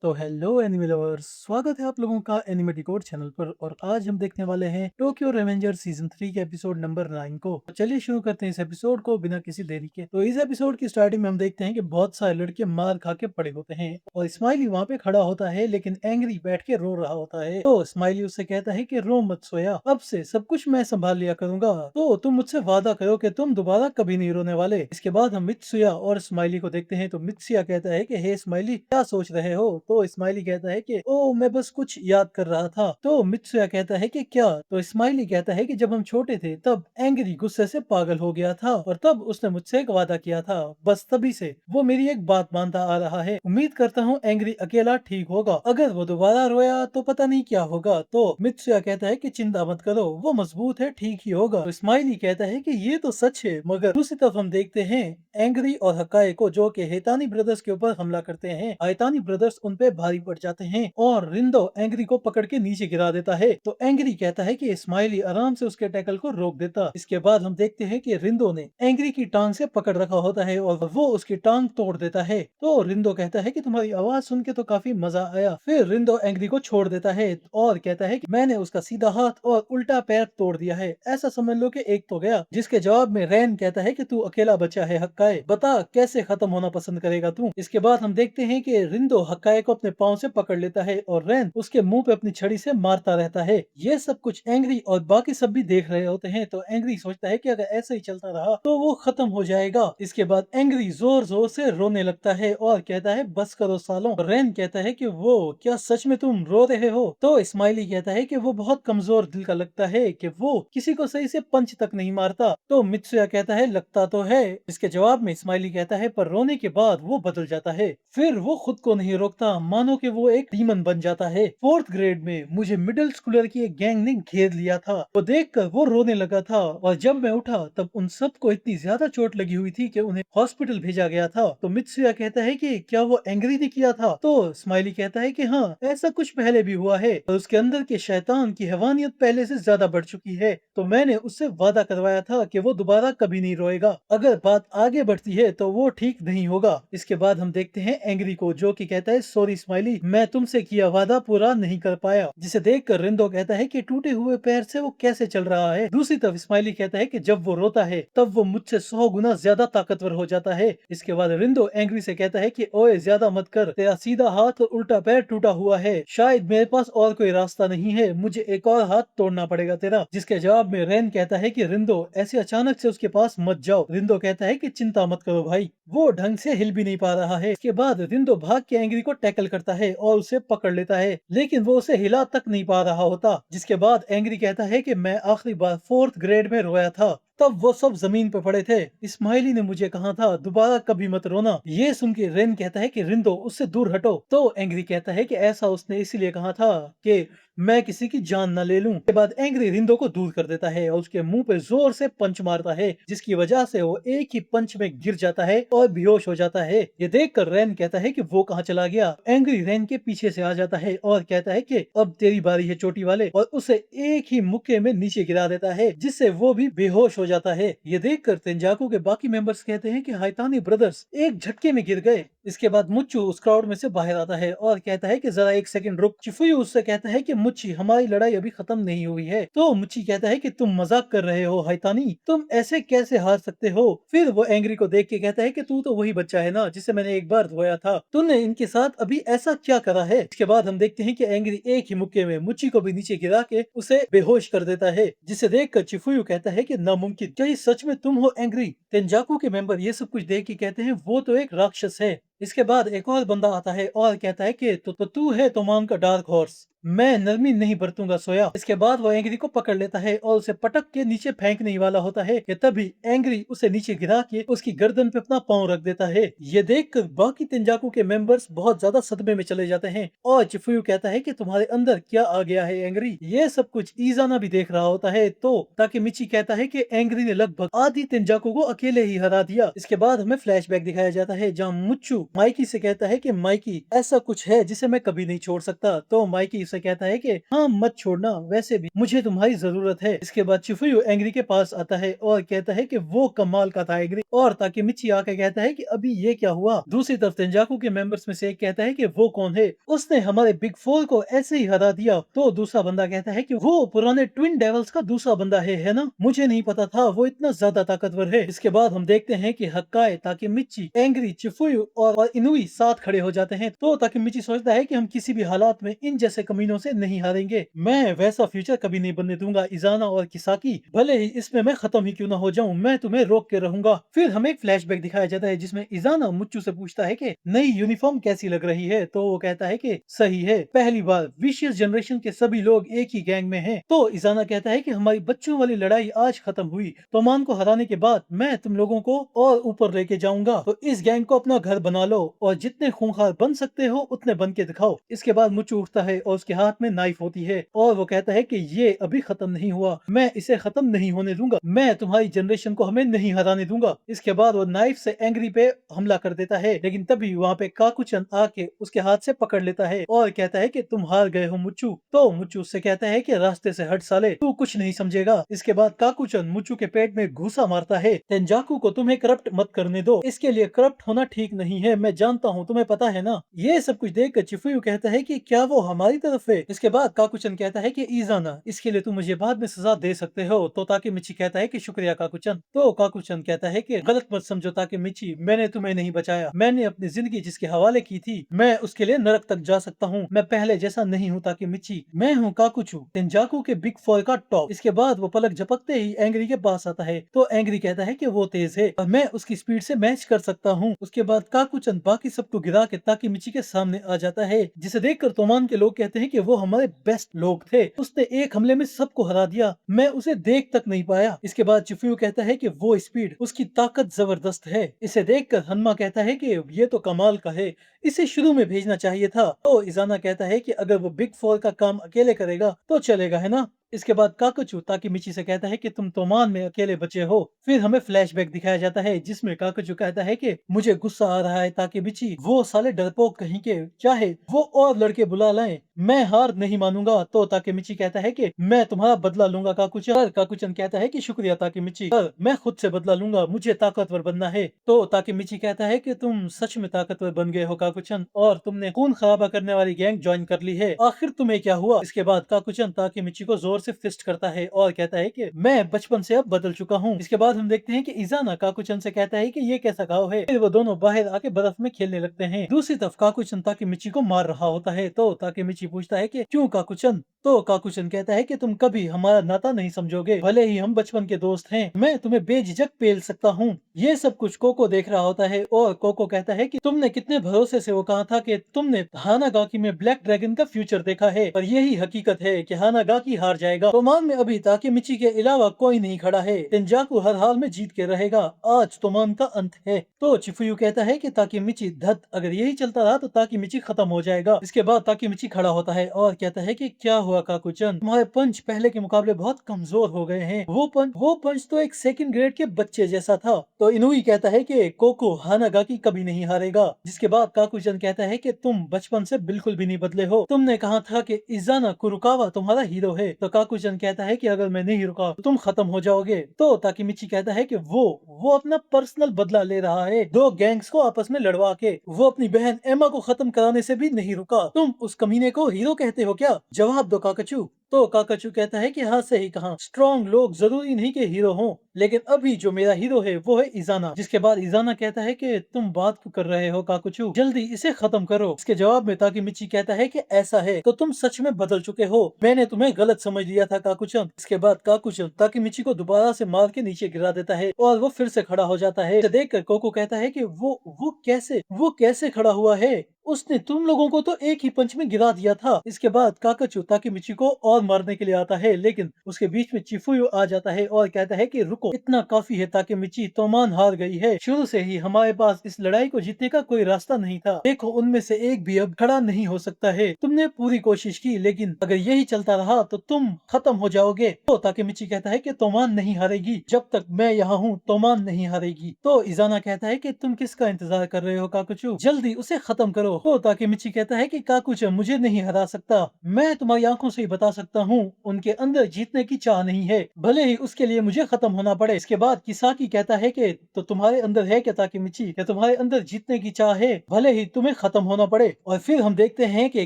तो hello anime lovers, स्वागत है आप लोगों का एनिमे डिकोड चैनल पर। और आज हम देखने वाले हैं टोक्यो रेवेंजर सीजन 3 के एपिसोड नंबर 9 को। तो चलिए शुरू करते हैं इस एपिसोड को बिना किसी देरी के। तो इस एपिसोड की स्टार्टिंग में हम देखते हैं कि बहुत सारे लड़के मार खा के पड़े होते हैं और स्माइली वहाँ पे खड़ा होता है, लेकिन एंग्री बैठ के रो रहा होता है। तो स्माइली उससे कहता है कि रो मत सोया, अब से सब कुछ मैं संभाल लिया करूंगा, तो तुम मुझसे वादा करो कि तुम दोबारा कभी नहीं रोने वाले। इसके बाद हम मित्सुया और स्माइली को देखते हैं। तो मित्सुया कहता है कि हे स्माइली, क्या सोच रहे हो? तो स्माइली कहता है कि ओ मैं बस कुछ याद कर रहा था। तो मित्सुया कहता है कि क्या? तो स्माइली कहता है कि जब हम छोटे थे तब एंग्री गुस्से से पागल हो गया था और तब उसने मुझसे एक वादा किया था, बस तभी से वो मेरी एक बात मानता आ रहा है। उम्मीद करता हूँ एंग्री अकेला ठीक होगा, अगर वो दोबारा रोया तो पता नहीं क्या होगा। तो मित्सुया कहता है कि चिंता मत करो, वो मजबूत है, ठीक ही होगा। तो स्माइली कहता है कि ये तो सच है, मगर दूसरी तरफ हम देखते हैं एंग्री और हकाए को, जो कि हेतानी ब्रदर्स के ऊपर हमला करते हैं। हेतानी ब्रदर्स उन पे भारी पड़ जाते हैं और रिंदो एंग्री को पकड़ के नीचे गिरा देता है। तो एंग्री कहता है कि स्माइली आराम से उसके टैकल को रोक देता। इसके बाद हम देखते हैं कि रिंदो ने एंग्री की टांग से पकड़ रखा होता है और वो उसकी टांग तोड़ देता है। तो रिंदो कहता है कि तुम्हारी आवाज सुन के तो काफी मजा आया। फिर रिंदो एंग्री को छोड़ देता है और कहता है कि मैंने उसका सीधा हाथ और उल्टा पैर तोड़ दिया है, ऐसा समझ लो कि एक तो गया। जिसके जवाब में रैन कहता है कि तू अकेला बचा है हक्काए, बता कैसे खत्म होना पसंद करेगा तू। इसके बाद हम देखते हैं कि रिंदो हक्काए को अपने पांव से पकड़ लेता है और रैन उसके मुंह पे अपनी छड़ी से मारता रहता है। ये सब कुछ एंग्री और बाकी सब भी देख रहे होते हैं। तो एंग्री सोचता है कि अगर ऐसे ही चलता रहा तो वो खत्म हो जाएगा। इसके बाद एंग्री जोर जोर से रोने लगता है और कहता है बस करो सालों। रैन कहता है कि वो क्या सच में तुम रो रहे हो? तो स्माइली कहता है कि वो बहुत कमजोर दिल का लगता है कि वो किसी को सही से पंच तक नहीं मारता। तो मित्सुया कहता है लगता तो है। इसके जवाब में स्माइली कहता है पर रोने के बाद वो बदल जाता है, फिर वो खुद को नहीं रोकता, मानो कि वो एक डीमन बन जाता है। फोर्थ ग्रेड में मुझे मिडिल स्कूलर की एक गैंग ने घेर लिया था, वो देखकर वो रोने लगा था और जब मैं उठा तब उन सबको इतनी ज्यादा चोट लगी हुई थी कि उन्हें हॉस्पिटल भेजा गया था। तो मित्सुया कहता है कि क्या वो एंग्री ने किया था? तो स्माइली कहता है कि हाँ, ऐसा कुछ पहले भी हुआ है और उसके अंदर के शैतान की हैवानियत पहले से ज्यादा बढ़ चुकी है, तो मैंने उससे वादा करवाया था कि वो दोबारा कभी नहीं रोएगा। अगर बात आगे बढ़ती है तो वो ठीक नहीं होगा। इसके बाद हम देखते हैं एंग्री को, जो कि कहता है सॉरी स्माइली, मैं तुमसे किया वादा पूरा नहीं कर पाया। जिसे देखकर रिंदो कहता है कि टूटे हुए पैर से वो कैसे चल रहा है। दूसरी तरफ स्माइली कहता है कि जब वो रोता है तब वो मुझसे 100 गुना ज्यादा ताकतवर हो जाता है। इसके बाद रिंदो एंग्री से कहता है कि ओए ज्यादा मत कर, तेरा सीधा हाथ और उल्टा पैर टूटा हुआ है, शायद मेरे पास और कोई रास्ता नहीं है, मुझे एक और हाथ तोड़ना पड़ेगा तेरा। जिसके जवाब में रैन कहता है कि रिंदो ऐसे अचानक से उसके पास मत जाओ। रिंदो कहता है कि चिंता मत करो भाई, वो ढंग से हिल भी नहीं पा रहा है। इसके बाद रिंदो भाग के एंग्री को टैकल करता है और उसे पकड़ लेता है, लेकिन वो उसे हिला तक नहीं पा रहा होता। जिसके बाद एंग्री कहता है कि मैं आखिरी बार फोर्थ ग्रेड में रोया था, तब वो सब जमीन पे पड़े थे, स्माइली ने मुझे कहा था दोबारा कभी मत रोना। ये सुन के रेन कहता है कि रिंदो उससे दूर हटो। तो एंग्री कहता है कि ऐसा उसने इसीलिए कहा था कि मैं किसी की जान न ले लूं। के बाद एंग्री रिंदो को दूर कर देता है और उसके मुंह पे जोर से पंच मारता है, जिसकी वजह से वो एक ही पंच में गिर जाता है और बेहोश हो जाता है। ये देखकर रैन कहता है कि वो कहाँ चला गया। एंग्री रैन के पीछे से आ जाता है और कहता है कि अब तेरी बारी है चोटी वाले, और उसे एक ही मुक्के में नीचे गिरा देता है, जिससे वो भी बेहोश हो जाता है। ये देखकर तेंजाकू के बाकी मेंबर्स कहते हैं कि हाइतानी ब्रदर्स एक झटके में गिर गए। इसके बाद मुच्चू उस क्राउड में से बाहर आता है और कहता है कि जरा एक सेकंड रुक। चिफुयू उससे कहता है कि मुच्ची, हमारी लड़ाई अभी खत्म नहीं हुई है। तो मुच्ची कहता है कि तुम मजाक कर रहे हो हाइतानी, तुम ऐसे कैसे हार सकते हो? फिर वो एंग्री को देख के कहता है कि तू तो वही बच्चा है ना जिसे मैंने एक बार धोया था, तूने इनके साथ अभी ऐसा क्या करा है? इसके बाद हम देखते हैं कि एंग्री एक ही मुक्के में मुच्ची को भी नीचे गिरा के उसे बेहोश कर देता है, जिसे देखकर चिफुयू कहता है कि नामुमकिन, क्या ये सच में तुम हो एंग्री? तेंजाकू के मेंबर ये सब कुछ देख के कहते हैं वो तो एक राक्षस है। इसके बाद एक और बंदा आता है और कहता है कि तो तू है तोमांग का डार्क हॉर्स, मैं नरमी नहीं बरतूंगा सोया। इसके बाद वो एंग्री को पकड़ लेता है और उसे पटक के नीचे फेंकने ही वाला होता है कि तभी एंग्री उसे नीचे गिरा के उसकी गर्दन पे अपना पांव रख देता है। ये देखकर बाकी तेंजाकू के मेंबर्स बहुत ज्यादा सदमे में चले जाते हैं और चिफुयू कहता है कि तुम्हारे अंदर क्या आ गया है एंग्री? ये सब कुछ ईजाना भी देख रहा होता है। तो ताकि मिची कहता है कि एंग्री ने लगभग आधी तेंजाकू को अकेले ही हरा दिया। इसके बाद हमें फ्लैशबैक दिखाया जाता है जहाँ मुच्चू माइकी से कहता है कि माइकी, ऐसा कुछ है जिसे मैं कभी नहीं छोड़ सकता। तो माइकी से उससे कहता है कि हाँ मत छोड़ना, वैसे भी मुझे तुम्हारी जरूरत है। इसके बाद चिफुयू एंग्री के पास आता है और कहता है कि वो कमाल का था एंग्री, और ताकेमिची आके कहता है कि अभी ये क्या हुआ। दूसरी तरफ तेंजाकू के मेंबर्स में से एक कहता है कि वो कौन है, उसने हमारे बिग फोर को ऐसे ही हरा दिया। तो दूसरा बंदा कहता है कि वो पुराने ट्विन डेवल्स का दूसरा बंदा है ना, मुझे नहीं पता था वो इतना ज्यादा ताकतवर है। इसके बाद हम देखते हैं कि हक्काए, ताकेमिची, एंग्री, चिफुयू और इनुई साथ खड़े हो जाते हैं। तो ताकेमिची सोचता है कि हम किसी भी हालात में इन जैसे कमीनों से नहीं हारेंगे, मैं वैसा फ्यूचर कभी नहीं बनने दूंगा। इजाना और किसाकी, भले ही इसमें मैं खत्म ही क्यों ना हो जाऊं, मैं तुम्हें रोक के रहूंगा। फिर हमें एक फ्लैशबैक दिखाया जाता है जिसमें इजाना मुच्चू से पूछता है कि नई यूनिफॉर्म कैसी लग रही है, तो वो कहता है कि सही है, पहली बार विशियस जनरेशन के सभी लोग एक ही गैंग में हैं। तो इजाना कहता है कि हमारी बच्चों वाली लड़ाई आज खत्म हुई, तोमान को हराने के बाद मैं तुम लोगों को और ऊपर लेके जाऊंगा, तो इस गैंग को अपना घर बना लो और जितने खूंखार बन सकते हो उतने बन के दिखाओ। इसके बाद मुच्चू उठता है और उसके हाथ में नाइफ होती है और वो कहता है कि ये अभी खत्म नहीं हुआ, मैं इसे खत्म नहीं होने दूंगा, मैं तुम्हारी जनरेशन को हमें नहीं हराने दूंगा। इसके बाद वो नाइफ से एंग्री पे हमला कर देता है, लेकिन तभी वहाँ पे काकुचन आके उसके हाथ से पकड़ लेता है और कहता है कि तुम हार गए हो मुच्चू। तो मुच्चू उससे कहता है कि रास्ते से हट साले, तू कुछ नहीं समझेगा। इसके बाद काकुचन मुच्चू के पेट में घूसा मारता है, तेंजाकू को तुम्हें करप्ट मत करने दो, इसके लिए करप्ट होना ठीक नहीं है, मैं जानता हूँ, तुम्हें पता है ना। ये सब कुछ देख कर चिफुयू कहता है कि क्या वो हमारी तरफ है। इसके बाद काकुचन कहता है कि इजाना, इसके लिए तुम मुझे बाद में सजा दे सकते हो। तो ताकेमिची कहता है कि शुक्रिया काकुचन। तो काकुचन कहता है कि गलत मत समझो ताकेमिची, मैंने तुम्हें नहीं बचाया, मैंने अपनी जिंदगी जिसके हवाले की थी मैं उसके लिए नरक तक जा सकता हूँ, मैं पहले जैसा नहीं हूँ ताकेमिची, मैं हूँ काकुचू, तेंजाकू के बिग फोर का टॉप। इसके बाद वो पलक झपकते ही एंग्री के पास आता है, तो एंग्री कहता है कि वो तेज है और मैं उसकी स्पीड से मैच कर सकता हूँ। उसके बाद काकुचन बाकी सबको गिरा के ताकेमिची के सामने आ जाता है, जिसे देखकर तोमान के लोग कहते हैं कि वो हमारे बेस्ट लोग थे, उसने एक हमले में सबको हरा दिया, मैं उसे देख तक नहीं पाया। इसके बाद चिफुयू कहता है कि वो स्पीड, उसकी ताकत जबरदस्त है। इसे देखकर हन्मा कहता है कि ये तो कमाल का है, इसे शुरू में भेजना चाहिए था। तो इजाना कहता है कि अगर वो बिग फोर का काम अकेले करेगा तो चलेगा, है ना। इसके बाद काकुचू ताकेमिची से कहता है कि तुम तोमान में अकेले बचे हो। फिर हमें फ्लैशबैक दिखाया जाता है जिसमें काकुचू कहता है कि मुझे गुस्सा आ रहा है ताकेमिची, वो साले डरपोक कहीं के, चाहे वो और लड़के बुला लाएं, मैं हार नहीं मानूंगा। तो ताकेमिची कहता है कि मैं तुम्हारा बदला लूंगा काकुचन। काकुचन कहता है कि शुक्रिया ताकेमिची, पर मैं खुद से बदला लूंगा, मुझे ताकतवर बनना है। तो ताकेमिची कहता है कि तुम सच में ताकतवर बन गए हो काकुचन, और तुमने खून खराबा करने वाली गैंग ज्वाइन कर ली है, आखिर तुम्हें क्या हुआ। इसके बाद काकुचन ताकेमिची को जोर से फिस्ट करता है और कहता है कि मैं बचपन से अब बदल चुका हूँ। इसके बाद हम देखते हैं कि इजाना काकुचन से कहता है कि ये कैसा घाव है, फिर वो दोनों बाहर आके बर्फ में खेलने लगते हैं। दूसरी तरफ काकुचन ताकेमिची को मार रहा होता है, तो ताकेमिची पूछता है कि क्यों काकुचन। तो काकुचन कहता है कि तुम कभी हमारा नाता नहीं समझोगे, भले ही हम बचपन के दोस्त हैं, मैं तुम्हें बेझिझक पेल सकता हूँ। ये सब कुछ कोको देख रहा होता है और कोको कहता है कि तुमने कितने भरोसे से वो कहा था कि तुमने हानागाकी में ब्लैक ड्रैगन का फ्यूचर देखा है, पर यही हकीकत है कि हानागाकी हार जाएगा। तोमान में अभी ताकेमिची के अलावा कोई नहीं खड़ा है, तेंजाकू हर हाल में जीत के रहेगा, आज तोमान का अंत है। तो चिफुयू कहता है कि ताकेमिची धत, अगर यही चलता रहा तो ताकेमिची खत्म हो जाएगा। इसके बाद ताकेमिची खड़ा होता है और कहता है कि क्या हुआ काकुचन, तुम्हारे पंच पहले के मुकाबले बहुत कमजोर हो गए हैं, वो पंच तो एक सेकंड ग्रेड के बच्चे जैसा था। तो इनुई कहता है कि कोको हानागाकी कभी नहीं हारेगा। जिसके बाद काकुचन कहता है कि तुम बचपन से बिल्कुल भी नहीं बदले हो, तुमने कहा था कि इजाना कुरुकावा तुम्हारा हीरो है। तो काकुचन कहता है कि अगर मैं नहीं रुका तो तुम खत्म हो जाओगे। तो ताकेमिची कहता है कि वो अपना पर्सनल बदला ले रहा है, दो गैंग्स को आपस में लड़वा के, वो अपनी बहन एमा को खत्म कराने से भी नहीं रुका, तुम उस कमीने को हीरो कहते हो क्या, जवाब दो काकाचू। तो काकाचू कहता है कि हाँ सही कहा, स्ट्रॉन्ग लोग जरूरी नहीं कि हीरो हों, लेकिन अभी जो मेरा हीरो है वो है इजाना। जिसके बाद इजाना कहता है कि तुम बात क्यों कर रहे हो काकुचू, जल्दी इसे खत्म करो। इसके जवाब में ताकेमिची कहता है कि ऐसा है तो तुम सच में बदल चुके हो, मैंने तुम्हें गलत समझ लिया था काकुचन। इसके बाद काकुचन ताकेमिची को दोबारा से मार के नीचे गिरा देता है और वो फिर से खड़ा हो जाता है। इसे देखकर कोको कहता है कि वो कैसे खड़ा हुआ है, उसने तुम लोगों को तो एक ही पंच में गिरा दिया था। इसके बाद काकाचू ताकेमिची को और मारने के लिए आता है, लेकिन उसके बीच में चिफुयो आ जाता है और कहता है कि रुको, इतना काफी है ताकि मिची तोमान हार गई है। शुरू से ही हमारे पास इस लड़ाई को जीतने का कोई रास्ता नहीं था। देखो, उनमें से एक भी अब खड़ा नहीं हो सकता है। तुमने पूरी कोशिश की, लेकिन अगर यही चलता रहा तो तुम खत्म हो जाओगे। तो ताकेमिची कहता है कि तोमान नहीं हारेगी, जब तक मैं यहाँ हूँ तोमान नहीं हारेगी। तो इजाना कहता है कि तुम किसका इंतजार कर रहे हो काकुचू, जल्दी उसे खत्म करो। तो ताकेमिची कहता है कि काकुचू मुझे नहीं हरा सकता, मैं तुम्हारी आंखों से ही बता सकता हूँ, उनके अंदर जीतने की चाह नहीं है, भले ही उसके लिए मुझे खत्म होना पड़े। इसके बाद किसाकी कहता है कि तो तुम्हारे अंदर है क्या ताकेमिची, क्या तुम्हारे अंदर जीतने की चाह है, भले ही तुम्हें खत्म होना पड़े। और फिर हम देखते हैं कि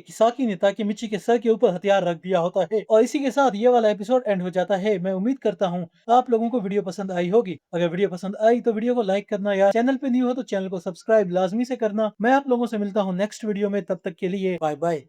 किसाकी ने ताकेमिची के सर के ऊपर हथियार रख दिया होता है। और इसी के साथ ये वाला एपिसोड एंड हो जाता है। मैं उम्मीद करता हूँ आप लोगों को वीडियो पसंद आई होगी। अगर वीडियो पसंद आई तो वीडियो को लाइक करना, या चैनल पे न्यू हो तो चैनल को सब्सक्राइब लाजमी से करना। मैं आप लोगों से मिलता हूँ नेक्स्ट वीडियो में, तब तक के लिए बाय बाय।